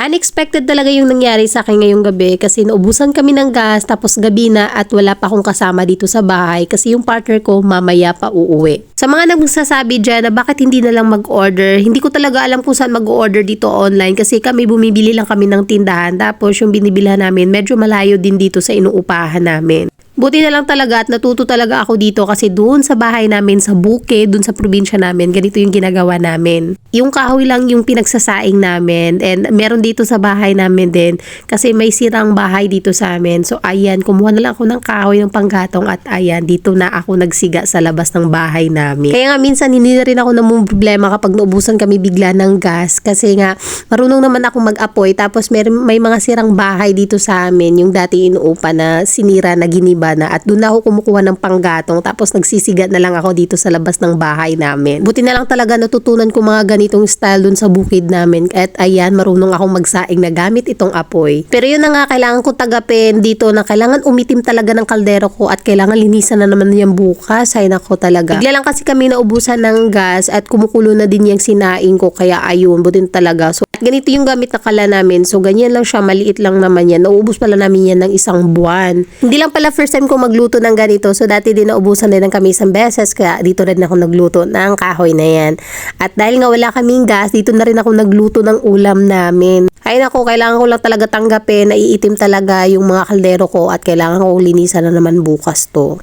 Unexpected talaga yung nangyari sa akin ngayong gabi kasi naubusan kami ng gas tapos gabi na at wala pa akong kasama dito sa bahay kasi yung partner ko mamaya pa uuwi. Sa mga nagsasabi dyan na bakit hindi na lang mag-order, hindi ko talaga alam kung saan mag-order dito online kasi kami bumibili lang kami ng tindahan tapos yung binibilhan namin medyo malayo din dito sa inuupahan namin. Buti na lang talaga at natuto talaga ako dito kasi doon sa bahay namin sa Bukid, doon sa probinsya namin, ganito yung ginagawa namin. Yung kahoy lang yung pinagsasaing namin and meron dito sa bahay namin din kasi may sirang bahay dito sa amin. So ayan, kumuha na lang ako ng kahoy ng panggatong at ayan, dito na ako nagsiga sa labas ng bahay namin. Kaya nga minsan hindi na rin ako namang problema kapag naubusan kami bigla ng gas kasi nga marunong naman ako mag-apoy tapos may mga sirang bahay dito sa amin yung dati inuupa na sinira na giniba na at doon na ako kumukuha ng panggatong tapos nagsisigat na lang ako dito sa labas ng bahay namin. Buti na lang talaga natutunan ko mga ganitong style doon sa bukid namin at ayan marunong akong magsaing na gamit itong apoy. Pero yun na nga kailangan ko tagapin dito na kailangan umitim talaga ng kaldero ko at kailangan linisan na naman yan bukas. Ay nako talaga. Bigla lang kasi kami naubusan ng gas at kumukulo na din yung sinaing ko kaya ayun butin talaga. So ganito yung gamit na kala namin. So ganyan lang siya, maliit lang naman yan. Nauubos pala namin yan ng isang buwan. Hindi lang pala first time ko magluto ng ganito. So dati din naubusan din ng kami isang beses kaya dito rin ako nagluto ng kahoy na yan. At dahil nga wala kaming gas, dito na rin ako nagluto ng ulam namin. Ay nako, kailangan ko lang talaga tanggapin na iitim talaga yung mga kaldero ko at kailangan ko linisan na naman bukas to.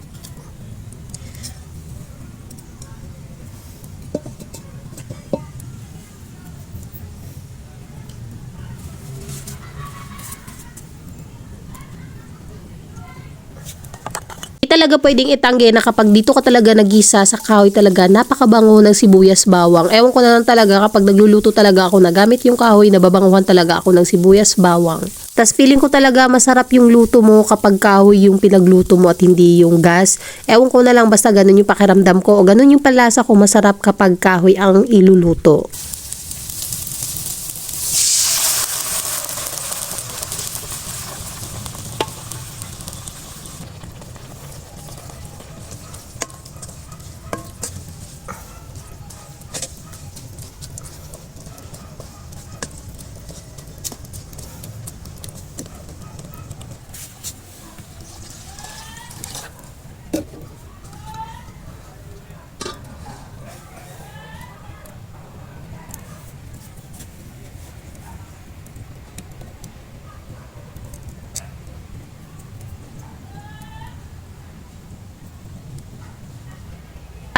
Talaga pwedeng itanggi na kapag dito ka talaga nagisa sa kahoy talaga napakabango ng sibuyas bawang. Ewan ko na lang talaga kapag nagluluto talaga ako na gamit yung kahoy nababanguhan talaga ako ng sibuyas bawang. Tas feeling ko talaga masarap yung luto mo kapag kahoy yung pinagluto mo at hindi yung gas. Ewan ko na lang basta ganun yung pakiramdam ko o ganun yung palasa ko masarap kapag kahoy ang iluluto.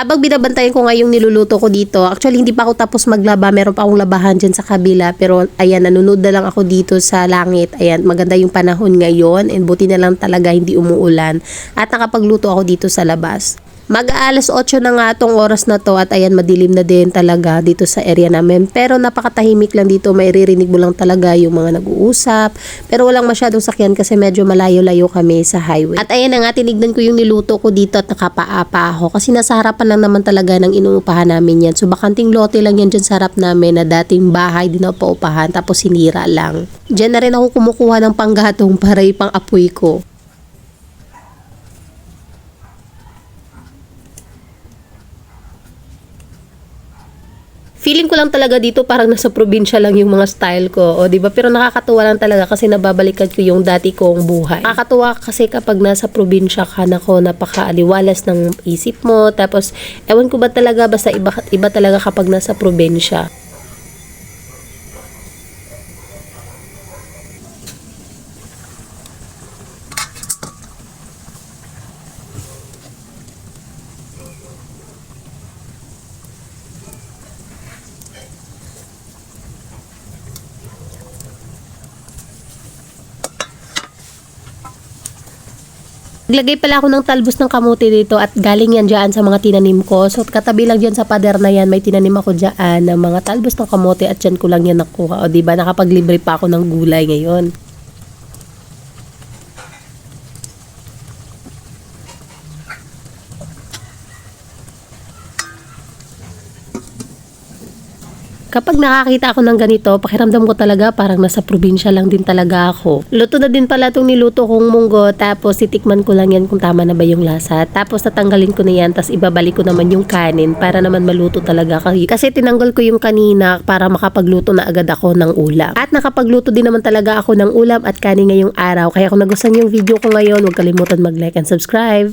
Habang binabantayan ko nga yung niluluto ko dito, actually hindi pa ako tapos maglaba, meron pa akong labahan dyan sa kabila, pero ayan, nanonood na lang ako dito sa langit, ayan, maganda yung panahon ngayon, and buti na lang talaga hindi umuulan, at nakapagluto ako dito sa labas. Mag-aalas 8 na nga tong oras na to at ayan madilim na din talaga dito sa area namin. Pero napakatahimik lang dito, may ririnig mo lang talaga yung mga nag-uusap. Pero walang masyadong sakyan kasi medyo malayo-layo kami sa highway. At ayan na nga, tinignan ko yung niluto ko dito at nakapaapa ako. Kasi nasa harapan lang naman talaga ng inuupahan namin yan. So bakanting lote lang yan dyan sa harap namin na dating bahay din na paupahan tapos sinira lang. Diyan na rin ako kumukuha ng panggatong para ipang apoy ko. Feeling ko lang talaga dito parang nasa probinsya lang yung mga style ko, o di ba? Pero nakakatuwa lang talaga kasi nababalikan ko yung dati kong buhay. Nakakatuwa kasi kapag nasa probinsya ka, nako, napakaaliwalas ng isip mo. Tapos ewan ko ba talaga, basta iba talaga kapag nasa probinsya. Naglagay pala ako ng talbos ng kamote dito at galing yan dyan sa mga tinanim ko. So katabi lang dyan sa pader na yan, may tinanim ako dyan ng mga talbos ng kamote at dyan ko lang yan nakuha. O diba, nakapaglibre pa ako ng gulay ngayon. Kapag nakakita ako ng ganito, pakiramdam ko talaga parang nasa probinsya lang din talaga ako. Luto na din pala itong niluto kong munggo, tapos titikman ko lang yan kung tama na ba yung lasa. Tapos tatanggalin ko na yan, tapos ibabalik ko naman yung kanin para naman maluto talaga. Kasi tinanggal ko yung kanina para makapagluto na agad ako ng ulam. At nakapagluto din naman talaga ako ng ulam at kanin ngayong araw. Kaya kung nagustuhan yung video ko ngayon, huwag kalimutan mag-like and subscribe.